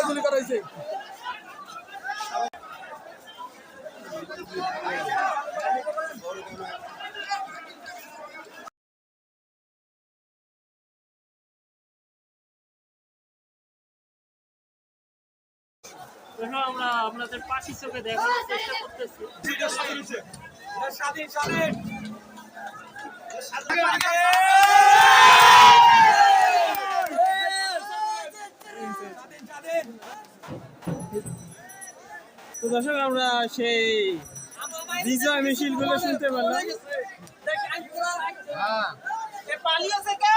গুলি করাইছে। আমরা আপনাদের পাশি চোখে দেখানোর চেষ্টা করতেছি। তো দর্শক আমরা সেই বিজয় মিছিল গুলো শুনতে পারলাম। পালিয়েছে কে?